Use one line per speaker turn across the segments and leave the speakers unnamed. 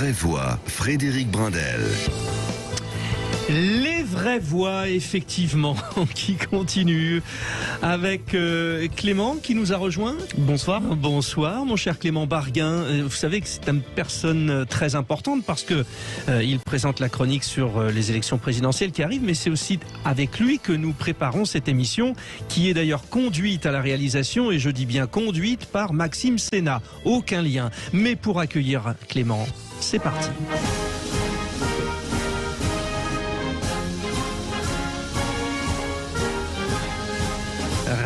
vraies voix, Frédéric Brindel.
Les vraies voix, effectivement, qui continuent avec Clément qui nous a rejoint.
Bonsoir.
Bonsoir, mon cher Clément Barguin. Vous savez que c'est une personne très importante parce que il présente la chronique sur les élections présidentielles qui arrivent, mais c'est aussi avec lui que nous préparons cette émission qui est d'ailleurs conduite à la réalisation, et je dis bien conduite, par Maxime Sénat. Aucun lien. Mais pour accueillir Clément, c'est parti.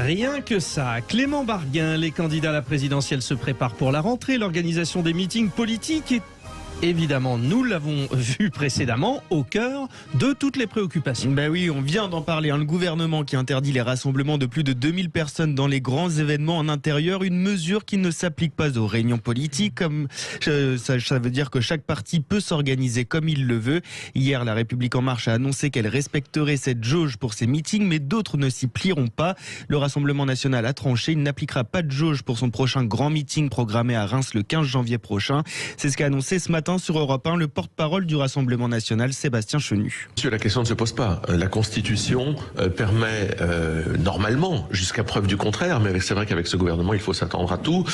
Rien que ça. Clément Barguin, les candidats à la présidentielle se préparent pour la rentrée. L'organisation des meetings politiques est évidemment, nous l'avons vu précédemment, au cœur de toutes les préoccupations.
Ben oui, on vient d'en parler. Le gouvernement qui interdit les rassemblements de plus de 2000 personnes dans les grands événements en intérieur. Une mesure qui ne s'applique pas aux réunions politiques. Ça veut dire que chaque parti peut s'organiser comme il le veut. Hier, La République En Marche a annoncé qu'elle respecterait cette jauge pour ses meetings, mais d'autres ne s'y plieront pas. Le Rassemblement national a tranché. Il n'appliquera pas de jauge pour son prochain grand meeting programmé à Reims le 15 janvier prochain. C'est ce qu'a annoncé ce matin sur Europe 1 le porte-parole du Rassemblement national, Sébastien Chenu.
La question ne se pose pas. La Constitution permet normalement, jusqu'à preuve du contraire, mais c'est vrai qu'avec ce gouvernement, il faut s'attendre à tout,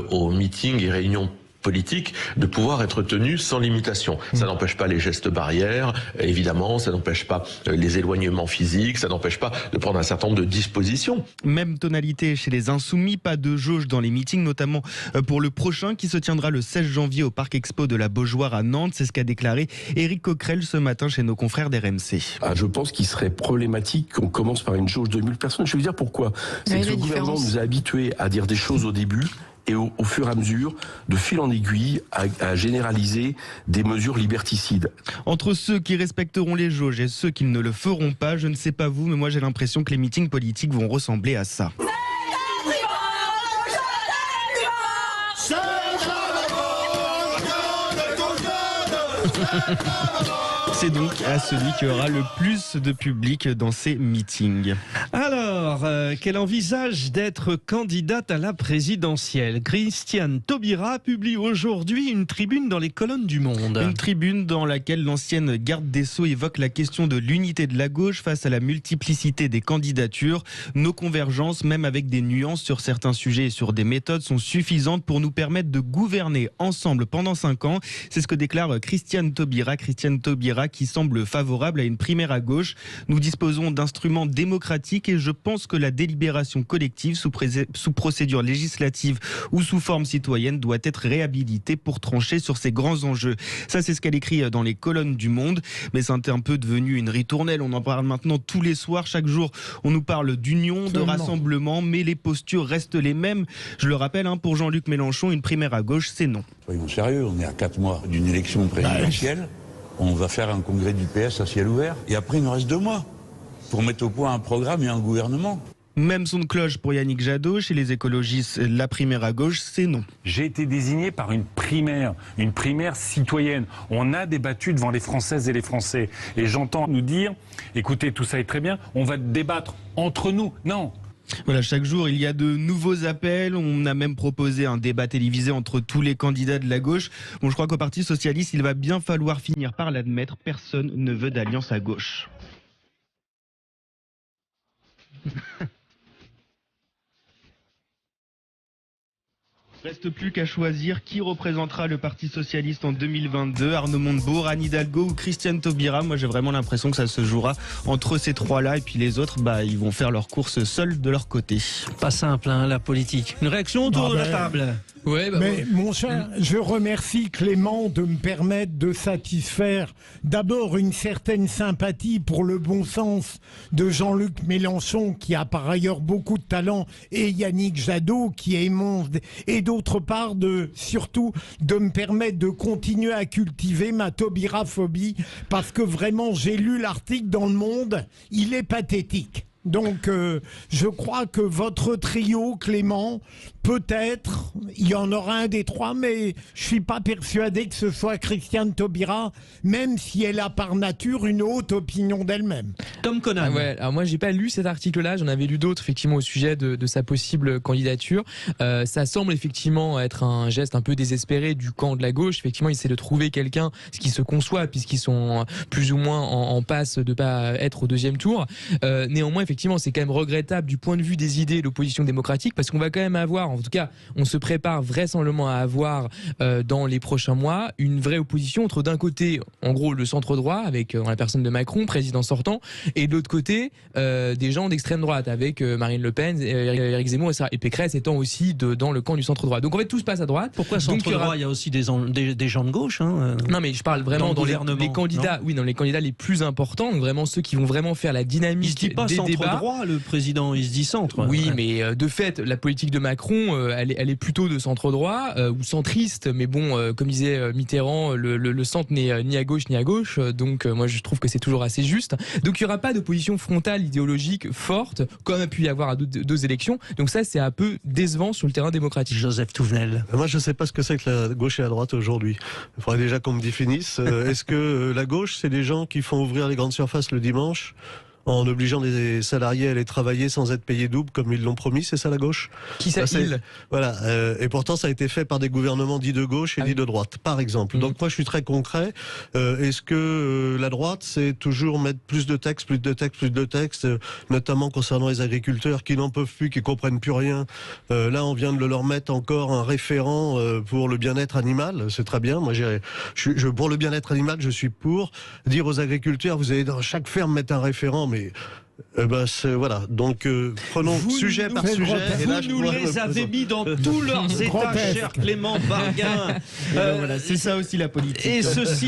aux meetings et réunions politique de pouvoir être tenu sans limitation. Ça n'empêche pas les gestes barrières, évidemment, ça n'empêche pas les éloignements physiques, ça n'empêche pas de prendre un certain nombre de dispositions.
Même tonalité chez les Insoumis, pas de jauge dans les meetings, notamment pour le prochain qui se tiendra le 16 janvier au Parc Expo de la Beaujoire à Nantes. C'est ce qu'a déclaré Éric Coquerel ce matin chez nos confrères d'RMC.
Je pense qu'il serait problématique qu'on commence par une jauge de 1000 personnes. Je vais vous dire pourquoi. C'est que le gouvernement nous a habitués à dire des choses au début, et au fur et à mesure, de fil en aiguille, à généraliser des mesures liberticides.
Entre ceux qui respecteront les jauges et ceux qui ne le feront pas, je ne sais pas vous, mais moi j'ai l'impression que les meetings politiques vont ressembler à ça. C'est donc à celui qui aura le plus de public dans ces meetings.
Alors, qu'elle envisage d'être candidate à la présidentielle. Christiane Taubira publie aujourd'hui une tribune dans les colonnes du Monde.
Une tribune dans laquelle l'ancienne garde des Sceaux évoque la question de l'unité de la gauche face à la multiplicité des candidatures. Nos convergences, même avec des nuances sur certains sujets et sur des méthodes, sont suffisantes pour nous permettre de gouverner ensemble pendant 5 ans. C'est ce que déclare Christiane Taubira. Christiane Taubira qui semble favorable à une primaire à gauche. Nous disposons d'instruments démocratiques et je pense que la délibération collective sous procédure législative ou sous forme citoyenne doit être réhabilitée pour trancher sur ces grands enjeux. Ça, c'est ce qu'elle écrit dans les colonnes du Monde, mais c'est un peu devenu une ritournelle. On en parle maintenant tous les soirs. Chaque jour, on nous parle d'union, de rassemblement, mais les postures restent les mêmes. Je le rappelle, pour Jean-Luc Mélenchon, une primaire à gauche, c'est non.
Soyons sérieux, on est à 4 mois d'une élection présidentielle. On va faire un congrès du PS à ciel ouvert. Et après, il nous reste 2 mois pour mettre au point un programme et un gouvernement.
Même son de cloche pour Yannick Jadot. Chez les écologistes, la primaire à gauche, c'est non.
J'ai été désigné par une primaire citoyenne. On a débattu devant les Françaises et les Français. Et j'entends nous dire, écoutez, tout ça est très bien, on va débattre entre nous. Non.
Voilà, chaque jour, il y a de nouveaux appels. On a même proposé un débat télévisé entre tous les candidats de la gauche. Bon, je crois qu'au Parti socialiste, il va bien falloir finir par l'admettre. Personne ne veut d'alliance à gauche. Reste plus qu'à choisir qui représentera le Parti socialiste en 2022. Arnaud Montebourg, Anne Hidalgo ou Christiane Taubira. Moi, j'ai vraiment l'impression que ça se jouera entre ces trois-là. Et puis les autres, ils vont faire leurs courses seuls de leur côté.
Pas simple, la politique. Une réaction autour de la table.
Ouais, mais mon cher, je remercie Clément de me permettre de satisfaire d'abord une certaine sympathie pour le bon sens de Jean-Luc Mélenchon, qui a par ailleurs beaucoup de talent, et Yannick Jadot, qui est immense, et d'autre part, surtout, de me permettre de continuer à cultiver ma Taubiraphobie, parce que vraiment, j'ai lu l'article dans Le Monde, il est pathétique. Donc, je crois que votre trio, Clément, peut-être, il y en aura un des trois, mais je suis pas persuadé que ce soit Christiane Taubira, même si elle a par nature une haute opinion d'elle-même.
Tom Conan.
Ouais, alors moi j'ai pas lu cet article-là, j'en avais lu d'autres effectivement au sujet de sa possible candidature. Ça semble effectivement être un geste un peu désespéré du camp de la gauche. Effectivement, il essaie de trouver quelqu'un, ce qui se conçoit puisqu'ils sont plus ou moins en passe de pas être au deuxième tour. Néanmoins, effectivement, c'est quand même regrettable du point de vue des idées de l'opposition démocratique, parce qu'on va quand même avoir, en tout cas, on se prépare vraisemblablement à avoir dans les prochains mois une vraie opposition entre d'un côté, en gros, le centre droit avec la personne de Macron, président sortant, et de l'autre côté, des gens d'extrême droite avec Marine Le Pen, Éric Zemmour et Pécresse étant aussi dans le camp du centre droit. Donc en fait, tout se passe à droite.
Pourquoi centre droit ? Il y a aussi des gens de gauche. Hein,
non, mais je parle vraiment dans les candidats. Oui, dans les candidats les plus importants, donc vraiment ceux qui vont vraiment faire la dynamique.
Il se dit pas
des
centre
débats.
Droit, le président, il se dit centre.
Oui, mais de fait, la politique de Macron, elle est plutôt de centre droit ou centriste. Mais bon, comme disait Mitterrand, le centre n'est ni à gauche ni à gauche. Donc moi, je trouve que c'est toujours assez juste. Donc il n'y aura pas d'opposition frontale idéologique forte, comme a pu y avoir à deux élections. Donc ça, c'est un peu décevant sur le terrain démocratique.
Joseph Touvenel.
Moi, je ne sais pas ce que c'est que la gauche et la droite aujourd'hui. Il faudrait déjà qu'on me définisse. Est-ce que la gauche, c'est les gens qui font ouvrir les grandes surfaces le dimanche en obligeant des salariés à aller travailler sans être payés double comme ils l'ont promis, c'est ça la gauche ?
Qui ça, il ?
Voilà, et pourtant ça a été fait par des gouvernements dits de gauche et dits de droite, par exemple. Donc moi je suis très concret. Est-ce que la droite, c'est toujours mettre plus de textes, notamment concernant les agriculteurs qui n'en peuvent plus, qui comprennent plus rien. Là on vient de leur mettre encore un référent pour le bien-être animal, c'est très bien. Moi pour le bien-être animal, je suis pour dire aux agriculteurs, vous allez dans chaque ferme mettre un référent, mais voilà, donc prenons sujet par sujet.
Vous nous les avez mis dans tous leurs états, cher Clément Barguin.
Voilà, c'est ça aussi la politique.
Et ceci